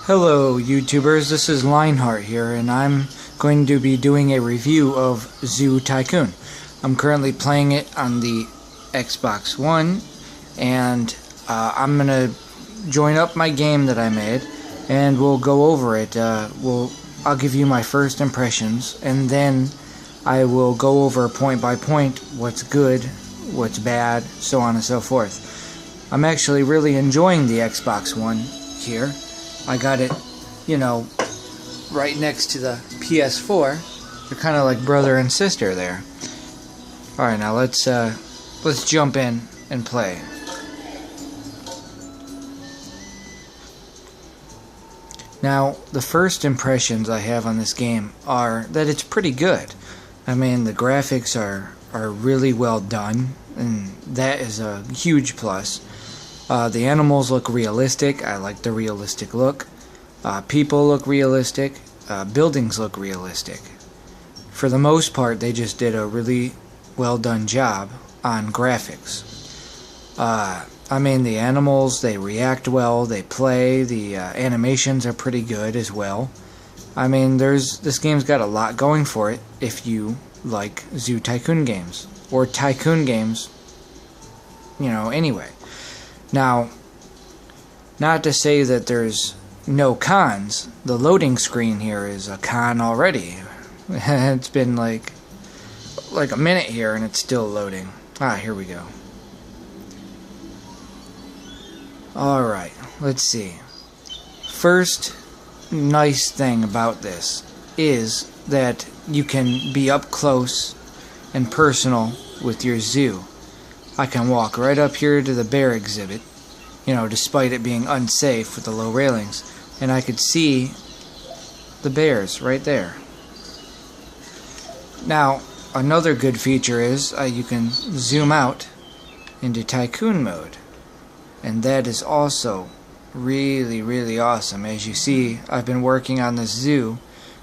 Hello YouTubers, this is Lionheart here, and I'm going to be doing a review of Zoo Tycoon. I'm currently playing it on the Xbox One, and I'm going to join up my game that I made, and we'll go over it. I'll give you my first impressions, and then I will go over point by point what's good, what's bad, so on and so forth. I'm actually really enjoying the Xbox One here. I got it, right next to the PS4. They're kind of like brother and sister there. Alright, now let's jump in and play. Now, the first impressions I have on this game are that it's pretty good. I mean, the graphics are really well done, and that is a huge plus. The animals look realistic. I like the realistic look. People look realistic. Buildings look realistic. For the most part, they just did a really well done job on graphics. I mean, the animals, they react well, they play, the animations are pretty good as well. I mean, this game's got a lot going for it if you like Zoo Tycoon games, or Tycoon games, anyway. Now, not to say that there's no cons. The loading screen here is a con already. It's been like a minute here and it's still loading. Here we go. Alright, let's see. First nice thing about this is that you can be up close and personal with your zoo. I can walk right up here to the bear exhibit, despite it being unsafe with the low railings, and I could see the bears right there. Now, another good feature is you can zoom out into Tycoon mode, and that is also really, really awesome. As you see, I've been working on this zoo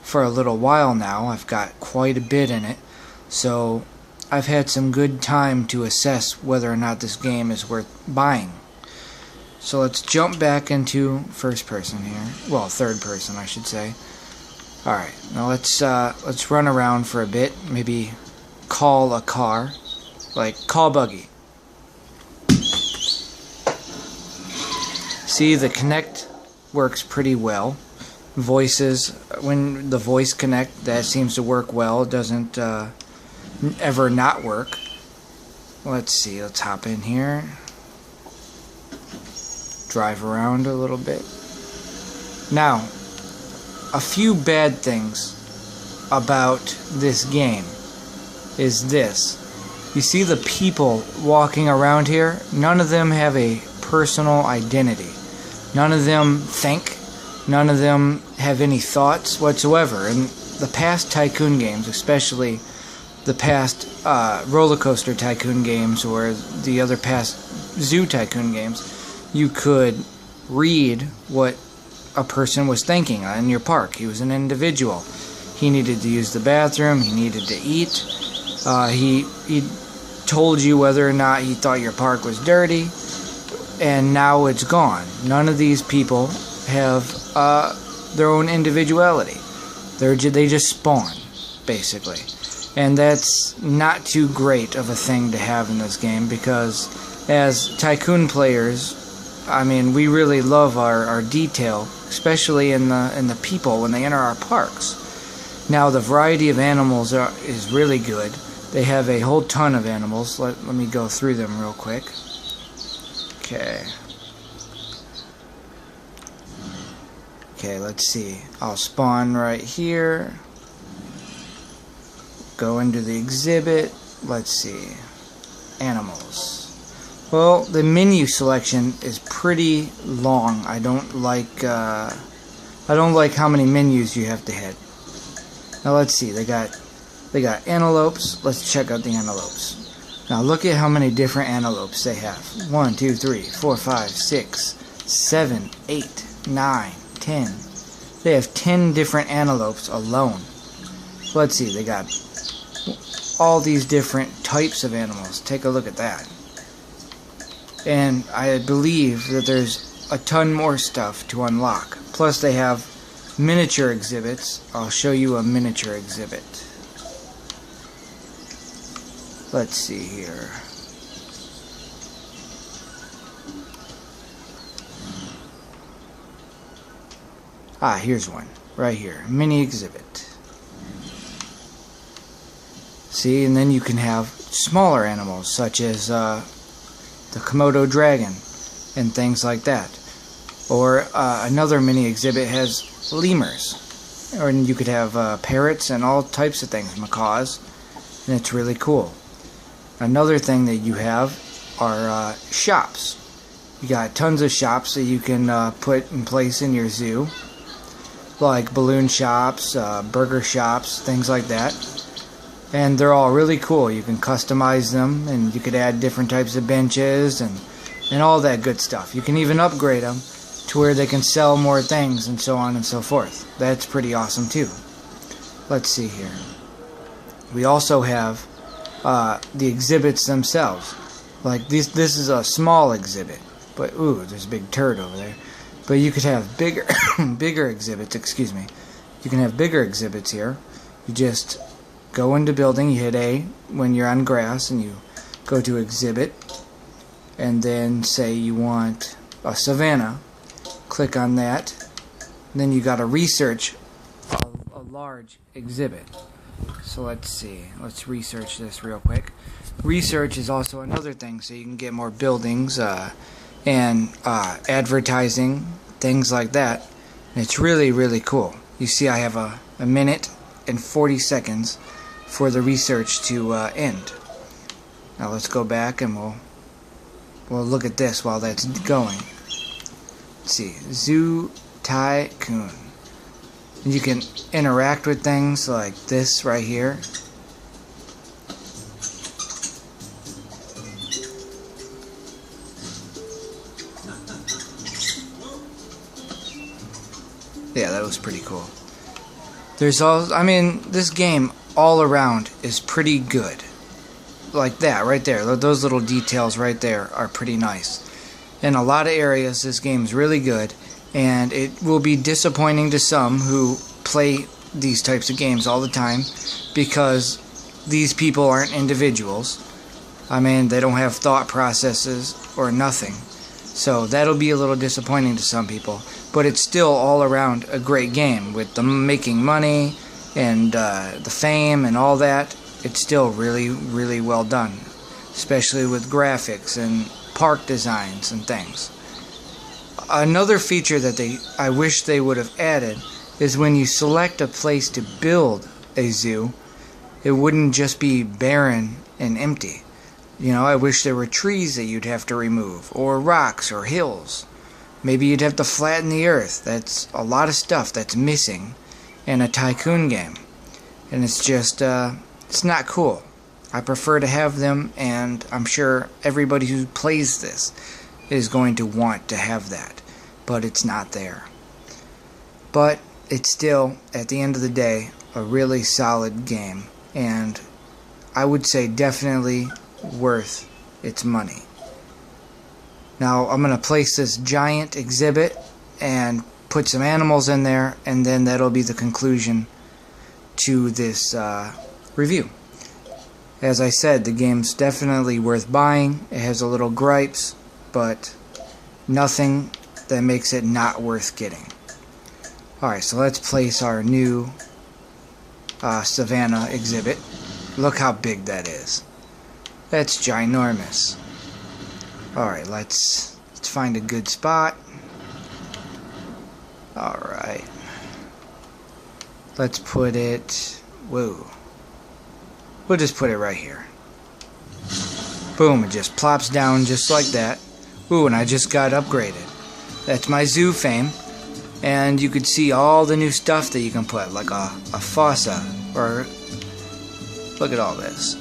for a little while now. I've got quite a bit in it, so I've had some good time to assess whether or not this game is worth buying. So let's jump back into first person here. Well, third person, I should say. Alright, now let's run around for a bit. Maybe call a car. Like, call Buggy. See, the Connect works pretty well. Voices, when the voice connect, that seems to work well. It doesn't ever not work. Let's see, let's hop in here, drive around a little bit. Now, a few bad things about this game is this. You see the people walking around here? None of them have a personal identity. None of them think. None of them have any thoughts whatsoever. In the past Tycoon games, especially the past Roller Coaster Tycoon games or the other past Zoo Tycoon games, you could read what a person was thinking in your park. He was an individual. He needed to use the bathroom. He needed to eat. He told you whether or not he thought your park was dirty, and now it's gone. None of these people have their own individuality. They just spawn, basically. And that's not too great of a thing to have in this game, because as Tycoon players, I mean, we really love our detail, especially in the people when they enter our parks. Now, the variety of animals is really good. They have a whole ton of animals. Let me go through them real quick. Okay. Okay, let's see. I'll spawn right here. Go into the exhibit. Let's see. Animals. Well, the menu selection is pretty long. I don't like how many menus you have to hit. Now let's see. They got antelopes. Let's check out the antelopes. Now look at how many different antelopes they have. 1, 2, 3, 4, 5, 6, 7, 8, 9, 10. They have 10 different antelopes alone. Let's see. They got all these different types of animals. Take a look at that. And I believe that there's a ton more stuff to unlock. Plus they have miniature exhibits. I'll show you a miniature exhibit. Let's see here. Here's one. Right here. Mini exhibit. See, and then you can have smaller animals such as the Komodo dragon and things like that. Or another mini exhibit has lemurs. Or you could have parrots and all types of things, macaws. And it's really cool. Another thing that you have are shops. You got tons of shops that you can put in place in your zoo. Like balloon shops, burger shops, things like that. And they're all really cool. You can customize them, and you could add different types of benches and all that good stuff. You can even upgrade them to where they can sell more things and so on and so forth. That's pretty awesome too. Let's see here. We also have the exhibits themselves. Like this is a small exhibit, but ooh, there's a big turd over there. But you could have bigger bigger exhibits, excuse me. You can have bigger exhibits here. You just go into building, you hit A when you're on grass, and you go to exhibit, and then say you want a savanna. Click on that. And then you got to research a large exhibit. So let's see. Let's research this real quick. Research is also another thing, so you can get more buildings and advertising, things like that. And it's really, really cool. You see I have a minute and 40 seconds for the research to end. Now let's go back and we'll look at this while that's going. Let's see, Zoo Tycoon. And you can interact with things like this right here. Yeah, that was pretty cool. There's all, I mean, this game all around is pretty good. Like that right there. Those little details right there are pretty nice. In a lot of areas, this game is really good, and it will be disappointing to some who play these types of games all the time because these people aren't individuals. I mean, they don't have thought processes or nothing. So that'll be a little disappointing to some people. But it's still all around a great game with the making money and the fame and all that. It's still really, really well done, especially with graphics and park designs and things. Another feature that I wish they would have added is when you select a place to build a zoo, it wouldn't just be barren and empty. You know, I wish there were trees that you'd have to remove, or rocks or hills. Maybe you'd have to flatten the earth. That's a lot of stuff that's missing in a Tycoon game. And it's just, it's not cool. I prefer to have them, and I'm sure everybody who plays this is going to want to have that. But it's not there. But it's still, at the end of the day, a really solid game. And I would say definitely worth its money. Now I'm going to place this giant exhibit and put some animals in there, and then that'll be the conclusion to this review. As I said, the game's definitely worth buying. It has a little gripes, but nothing that makes it not worth getting. Alright, so let's place our new Savannah exhibit. Look how big that is. That's ginormous. Alright, let's find a good spot. Alright. Let's put it... Whoa. We'll just put it right here. Boom, it just plops down just like that. Ooh, and I just got upgraded. That's my zoo fame. And you could see all the new stuff that you can put, like a fossa, or look at all this.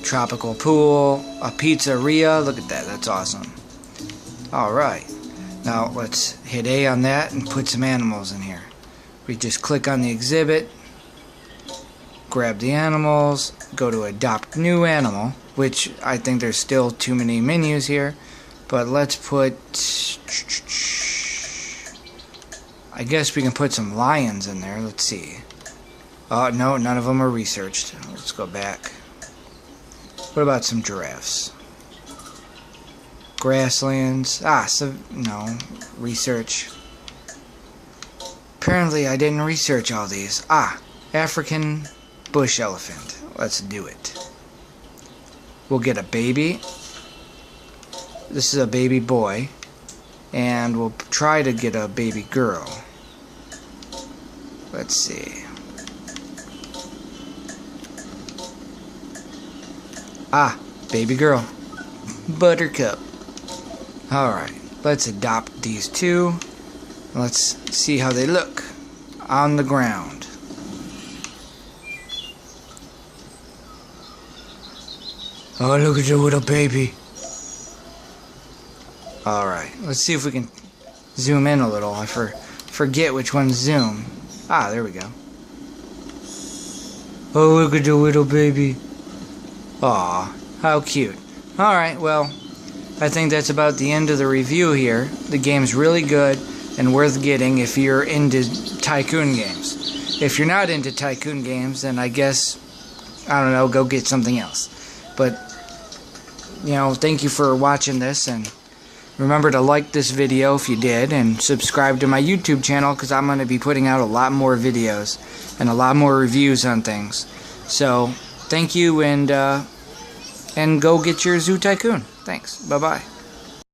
Tropical pool, a pizzeria, look at that, that's awesome. Alright, now let's hit A on that and put some animals in here. We just click on the exhibit, grab the animals, go to adopt new animal, which I think there's still too many menus here, But let's put... I guess we can put some lions in there. Let's see. Oh, no, none of them are researched. Let's go back. What about some giraffes? Grasslands. So, no. Research. Apparently I didn't research all these. African bush elephant. Let's do it. We'll get a baby. This is a baby boy. And we'll try to get a baby girl. Let's see. Baby girl. Buttercup. Alright, let's adopt these two. Let's see how they look on the ground. Oh, look at the little baby. Alright, let's see if we can zoom in a little. I forget which one's zoom. There we go. Oh, look at the little baby. Aw, how cute. Alright, well, I think that's about the end of the review here. The game's really good and worth getting if you're into Tycoon games. If you're not into Tycoon games, then I guess, I don't know, go get something else. But, you know, thank you for watching this, and remember to like this video if you did, and subscribe to my YouTube channel, because I'm going to be putting out a lot more videos and a lot more reviews on things. So, thank you, and go get your Zoo Tycoon. Thanks. Bye-bye.